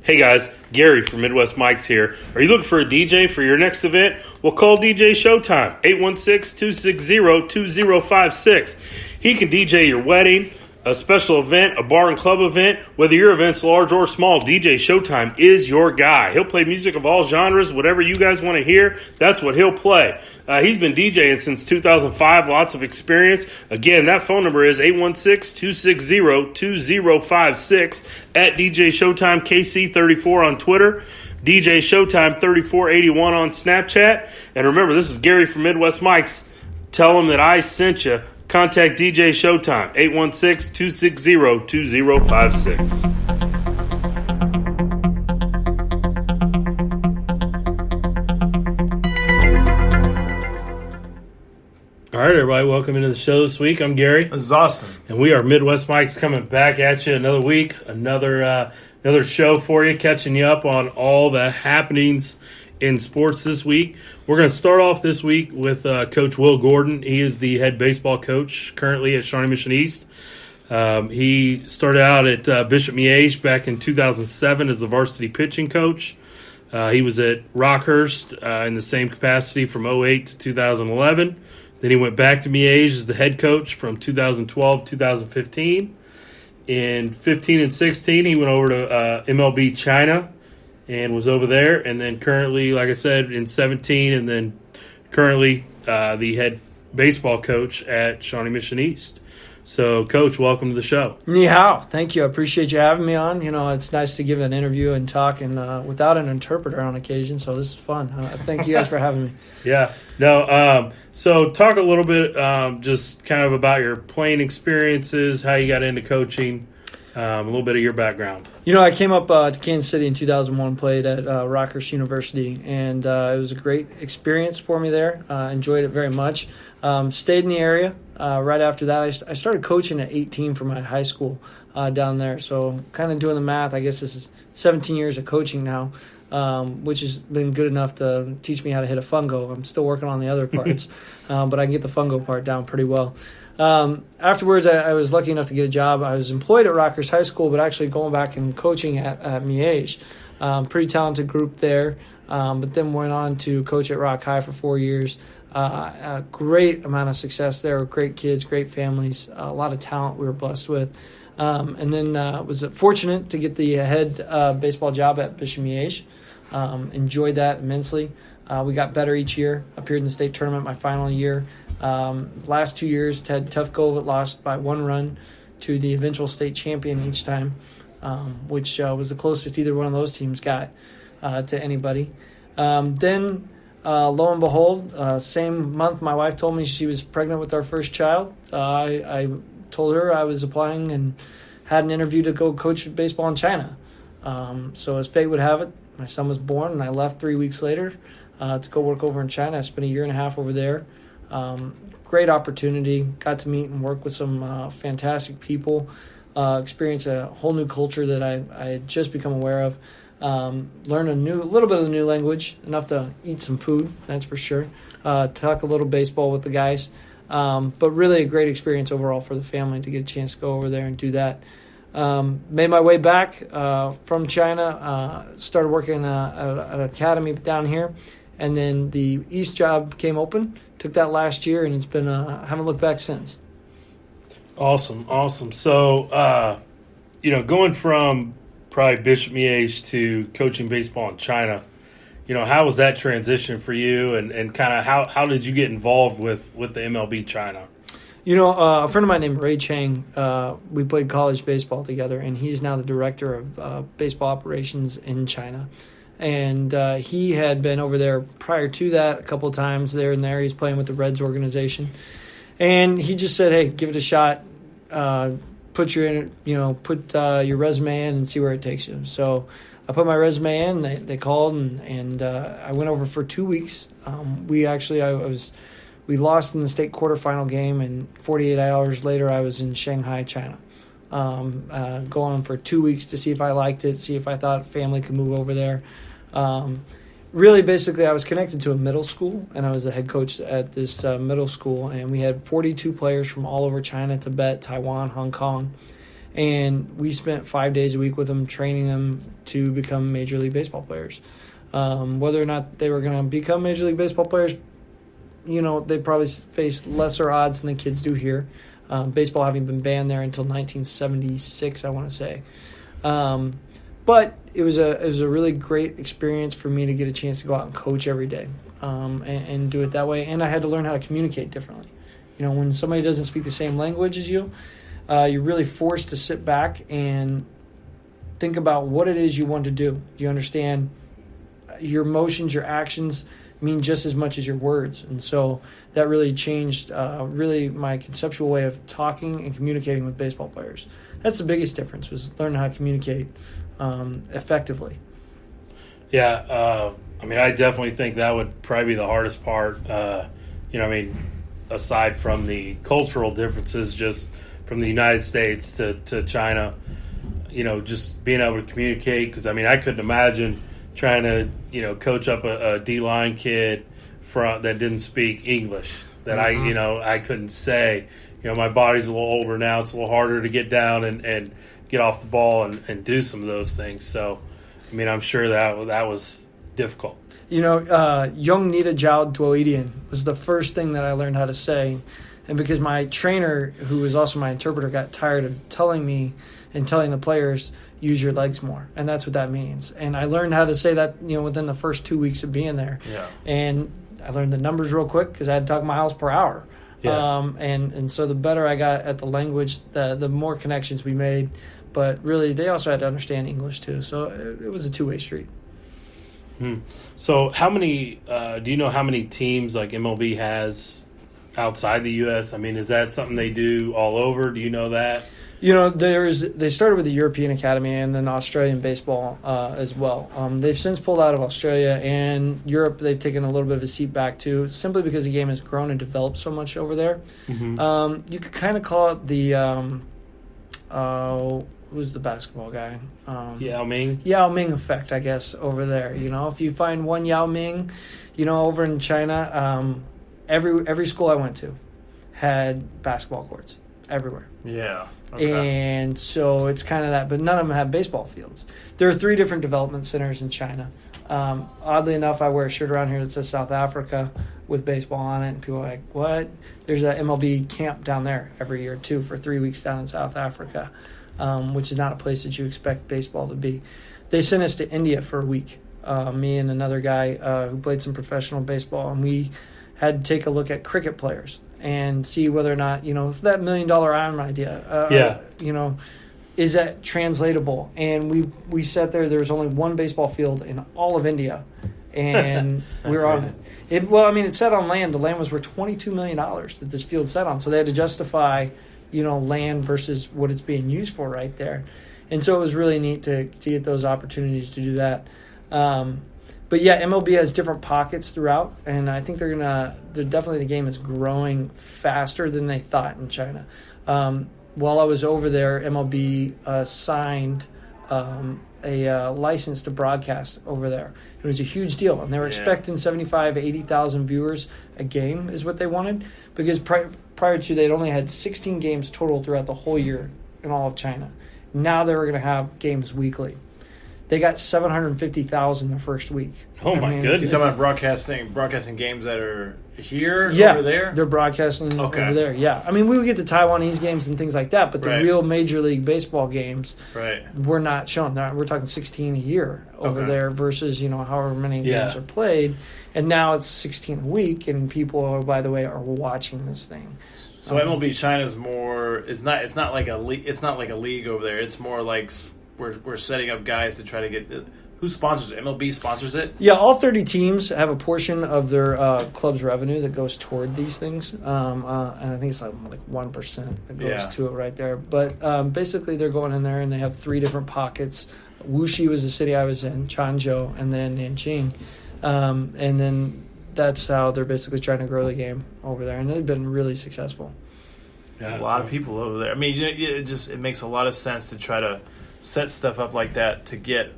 Hey guys, Gary from Midwest Mike's here. Are you looking for a DJ for your next event? Well, call DJ Showtime, 816-260-2056. He can DJ your wedding, a special event, a bar and club event. Whether your event's large or small, DJ Showtime is your guy. He'll play music of all genres, whatever you guys want to hear, that's what he'll play. He's been DJing since 2005, lots of experience. Again, that phone number is 816-260-2056 at DJ Showtime KC34 on Twitter, DJ Showtime 3481 on Snapchat. And remember, this is Gary from Midwest Mike's. Tell him that I sent you. Contact DJ Showtime, 816-260-2056. All right, everybody, welcome into the show this week. I'm Gary. This is Austin. And we are Midwest Mike's coming back at you another week, another show for you, catching you up on all the happenings in sports this week. We're going to start off this week with Coach Will Gorden. He is the head baseball coach currently at Shawnee Mission East. He started out at Bishop Miege back in 2007 as the varsity pitching coach. He was at Rockhurst in the same capacity from 2008 to 2011. Then he went back to Miege as the head coach from 2012 to 2015. In 15 and 16, he went over to MLB China and was over there, and then currently, like I said, in 17, and then currently the head baseball coach at Shawnee Mission East. So, Coach, welcome to the show. Ni hao. Thank you. I appreciate you having me on. You know, it's nice to give an interview and talk and without an interpreter on occasion, so this is fun. Thank you guys for having me. Yeah. No, so talk a little bit just kind of about your playing experiences, how you got into coaching, a little bit of your background. You know, I came up to Kansas City in 2001, played at Rockhurst University, and it was a great experience for me there. Enjoyed it very much. Stayed in the area. Right after that, I started coaching at 18 for my high school down there. So kind of doing the math, I guess this is 17 years of coaching now, which has been good enough to teach me how to hit a fungo. I'm still working on the other parts, but I can get the fungo part down pretty well. Afterwards, I was lucky enough to get a job. I was employed at Rockhurst High School, but actually going back and coaching at Miege. Pretty talented group there, but then went on to coach at Rock High for 4 years. A great amount of success there, great kids, great families, a lot of talent we were blessed with. And then was fortunate to get the head baseball job at Bishop Miege. Enjoyed that immensely. We got better each year, appeared in the state tournament my final year. Last 2 years, had tough go, but lost by 1 run to the eventual state champion each time, which was the closest either one of those teams got to anybody. Then, lo and behold, same month my wife told me she was pregnant with our first child. I told her I was applying and had an interview to go coach baseball in China. So as fate would have it, my son was born, and I left 3 weeks later to go work over in China. I spent 1.5 years over there. Great opportunity. Got to meet and work with some fantastic people. Experience a whole new culture that I had just become aware of. Learn a little bit of the new language, enough to eat some food, that's for sure. Talk a little baseball with the guys. But really a great experience overall for the family to get a chance to go over there and do that. Made my way back from China, started working at an academy down here, and then the East job came open. Took that last year, and it's been haven't looked back since. Awesome. So, going from probably Bishop Miege to coaching baseball in China, how was that transition for you, and kind of how did you get involved with the MLB China? A friend of mine named Ray Chang, we played college baseball together, and he's now the director of baseball operations in China. And he had been over there prior to that a couple of times there and there. He's playing with the Reds organization. And he just said, hey, give it a shot. Put your resume in and see where it takes you. So I put my resume in. They called, and I went over for 2 weeks. We lost in the state quarterfinal game, and 48 hours later I was in Shanghai, China. Going for 2 weeks to see if I liked it, see if I thought family could move over there. Really, basically, I was connected to a middle school, and I was the head coach at this middle school, and we had 42 players from all over China, Tibet, Taiwan, Hong Kong. And we spent 5 days a week with them, training them to become Major League Baseball players. Whether or not they were going to become Major League Baseball players, they probably face lesser odds than the kids do here. Baseball having been banned there until 1976, I want to say. But it was a really great experience for me to get a chance to go out and coach every day and do it that way. And I had to learn how to communicate differently. When somebody doesn't speak the same language as you, you're really forced to sit back and think about what it is you want to do. You understand your emotions, your actions mean just as much as your words. And so that really changed really my conceptual way of talking and communicating with baseball players. That's the biggest difference, was learning how to communicate effectively. Yeah, I definitely think that would probably be the hardest part. Aside from the cultural differences, just from the United States to China, just being able to communicate. Because I couldn't imagine trying to coach up a D-line kid that didn't speak English. That I couldn't say. My body's a little older now. It's a little harder to get down and get off the ball and do some of those things. So, I'm sure that was difficult. Young Nita Jiao Duoidian was the first thing that I learned how to say. And because my trainer, who was also my interpreter, got tired of telling me and telling the players, use your legs more. And that's what that means. And I learned how to say that, within the first 2 weeks of being there. Yeah. And I learned the numbers real quick because I had to talk miles per hour. Yeah. And so the better I got at the language, the more connections we made. But really, they also had to understand English too. So it was a two-way street. So how many, do you know how many teams like MLB has outside the U.S.? Is that something they do all over? Do you know that? They started with the European Academy and then Australian baseball as well. They've since pulled out of Australia, and Europe they've taken a little bit of a seat back too, simply because the game has grown and developed so much over there. Mm-hmm. You could kind of call it the who's the basketball guy? Yao Ming. Yao Ming effect, I guess, over there. If you find one Yao Ming, over in China, every school I went to had basketball courts everywhere. Yeah. Okay. And so it's kind of that, but none of them have baseball fields. There are 3 different development centers in China. Oddly enough, I wear a shirt around here that says South Africa with baseball on it, and people are like, what? There's an MLB camp down there every year, too, for 3 weeks down in South Africa, which is not a place that you expect baseball to be. They sent us to India for a week, me and another guy who played some professional baseball, and we had to take a look at cricket players and see whether or not, that $1 million arm idea, is that translatable? And we sat there. There was only one baseball field in all of India, and we were on it. It sat on land. The land was worth $22 million that this field sat on. So they had to justify, land versus what it's being used for right there. And so it was really neat to get those opportunities to do that. But yeah, MLB has different pockets throughout, and I think they're definitely, the game is growing faster than they thought in China. While I was over there, MLB signed a license to broadcast over there. It was a huge deal, and they were expecting 75,000 to 80,000 viewers a game is what they wanted, because prior to, they'd only had 16 games total throughout the whole year in all of China. Now they were going to have games weekly. They got 750,000 the first week. Oh, my goodness. You're talking about broadcasting games that are here, over there? They're broadcasting over there, yeah. We would get the Taiwanese games and things like that, but the real Major League Baseball games were not shown. We're talking 16 a year over there versus, however many games are played. And now it's 16 a week, and people, by the way, are watching this thing. So MLB China's more, it's not like a league over there. It's more like we're setting up guys to try to get. Who sponsors it? MLB sponsors it? Yeah, all 30 teams have a portion of their club's revenue that goes toward these things. And I think it's like 1% that goes to it right there. But basically, they're going in there, and they have 3 different pockets. Wuxi was the city I was in, Changzhou, and then Nanjing. And then that's how they're basically trying to grow the game over there. And they've been really successful. Yeah, a lot of people over there. It makes a lot of sense to try to set stuff up like that to get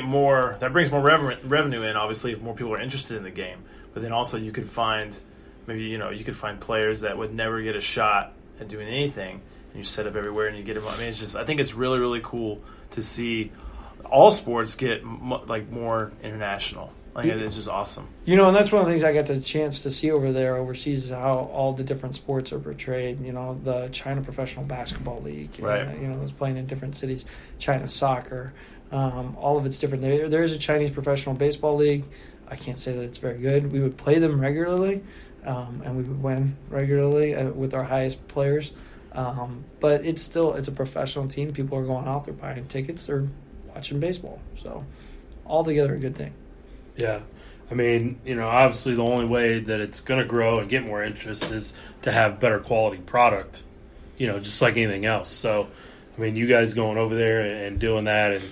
more. That brings more revenue in, obviously, if more people are interested in the game. But then also you could find players that would never get a shot at doing anything, and you set up everywhere and you get them. I mean, I think it's really, really cool to see all sports get more international. Like, it's just awesome. And that's one of the things I got the chance to see overseas is how all the different sports are portrayed. The China Professional Basketball League, right? That's playing in different cities. China Soccer, all of it's different. There is a Chinese Professional Baseball League. I can't say that it's very good. We would play them regularly, and we would win regularly with our highest players. But it's a professional team. People are going out there buying tickets. They're watching baseball. So altogether a good thing. Yeah. I mean, obviously the only way that it's going to grow and get more interest is to have better quality product, just like anything else. So, I mean, you guys going over there and doing that and,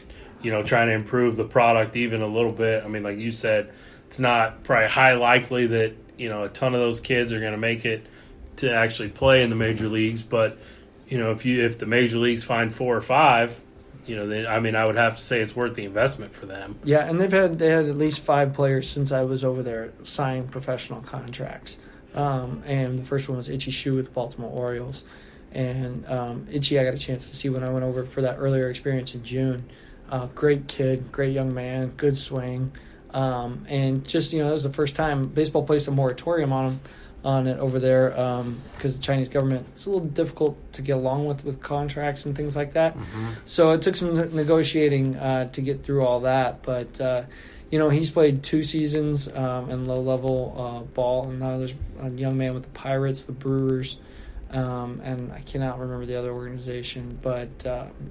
trying to improve the product even a little bit. I mean, like you said, it's not probably high likely that, a ton of those kids are going to make it to actually play in the major leagues. But, if the major leagues find 4 or 5, then, I mean, I would have to say it's worth the investment for them. Yeah, and they had at least 5 players since I was over there sign professional contracts. And the first one was Itchy Shu with the Baltimore Orioles. And Itchy I got a chance to see when I went over for that earlier experience in June. Great kid, great young man, good swing. And just, that was the first time baseball placed a moratorium on it over there because the Chinese government, it's a little difficult to get along with contracts and things like that. Mm-hmm. So it took some negotiating to get through all that. But, he's played 2 seasons in low-level ball, and now there's a young man with the Pirates, the Brewers, and I cannot remember the other organization, but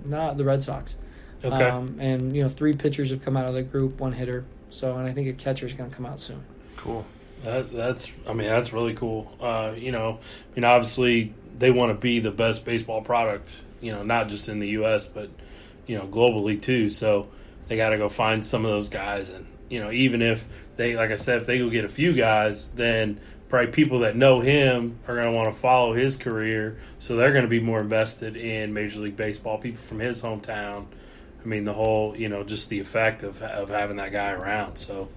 not the Red Sox. Okay. And, 3 pitchers have come out of the group, 1 hitter. So, and I think a catcher is going to come out soon. Cool. That's really cool. Obviously they want to be the best baseball product, not just in the U.S., but, globally too. So they got to go find some of those guys. And, even if they, like I said, if they go get a few guys, then probably people that know him are going to want to follow his career. So they're going to be more invested in Major League Baseball, people from his hometown. I mean, the whole, just the effect of having that guy around. So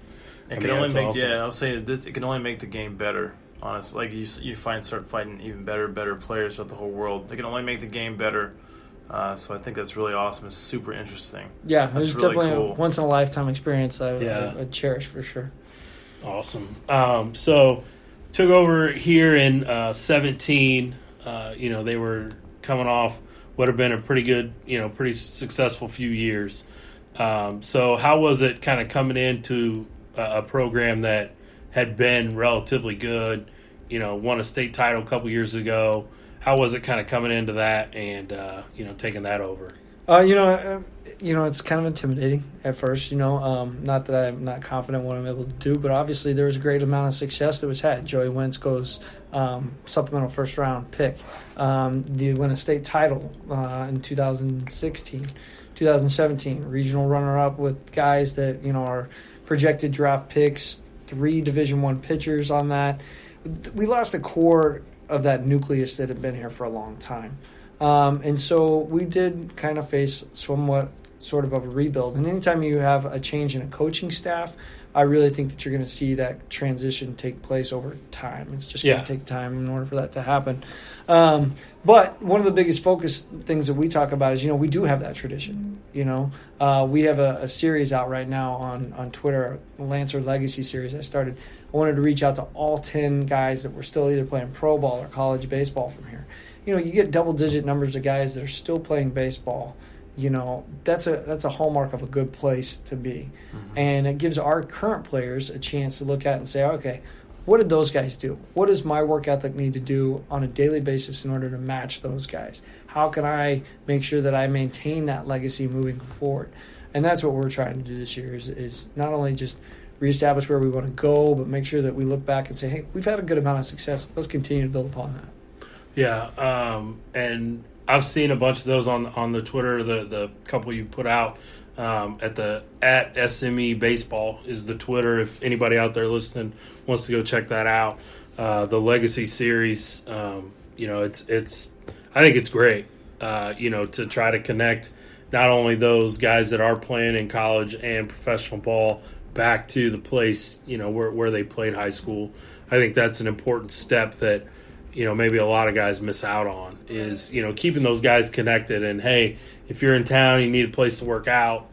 it can only make I was saying this. It can only make the game better. Honestly, like you start fighting even better players throughout the whole world. It can only make the game better. So I think that's really awesome. It's super interesting. Yeah, it was really definitely cool. a once in a lifetime experience. I cherish for sure. Awesome. So took over here in 17. They were coming off would have been a pretty good, pretty successful few years. So how was it kind of coming into a program that had been relatively good, won a state title a couple years ago? How was it kind of coming into that and, taking that over? It's kind of intimidating at first, not that I'm not confident what I'm able to do, but obviously there was a great amount of success that was had. Joey Wentz goes supplemental first-round pick. They win a state title in 2016. 2017, regional runner-up with guys that, are projected draft picks, 3 Division I pitchers on that. We lost a core of that nucleus that had been here for a long time. And so we did kind of face somewhat sort of a rebuild. And anytime you have a change in a coaching staff, I really think that you're going to see that transition take place over time. It's just going to take time in order for that to happen. But one of the biggest focus things that we talk about is, we do have that tradition. We have a series out right now on Twitter, a Lancer Legacy series I started. I wanted to reach out to all 10 guys that were still either playing pro ball or college baseball from here. You get double-digit numbers of guys that are still playing baseball. That's a hallmark of a good place to be. Mm-hmm. And it gives our current players a chance to look at and say, okay, what did those guys do? What does my work ethic need to do on a daily basis in order to match those guys? How can I make sure that I maintain that legacy moving forward? And that's what we're trying to do this year is not only just reestablish where we want to go, but make sure that we look back and say, hey, we've had a good amount of success. Let's continue to build upon that. Yeah, and I've seen a bunch of those on the Twitter. The couple you put out at SME Baseball is the Twitter. If anybody out there listening wants to go check that out, the Legacy series, it's I think it's great. To try to connect not only those guys that are playing in college and professional ball back to the place where they played high school. I think that's an important step that maybe a lot of guys miss out on is, keeping those guys connected. And, hey, if you're in town, you need a place to work out,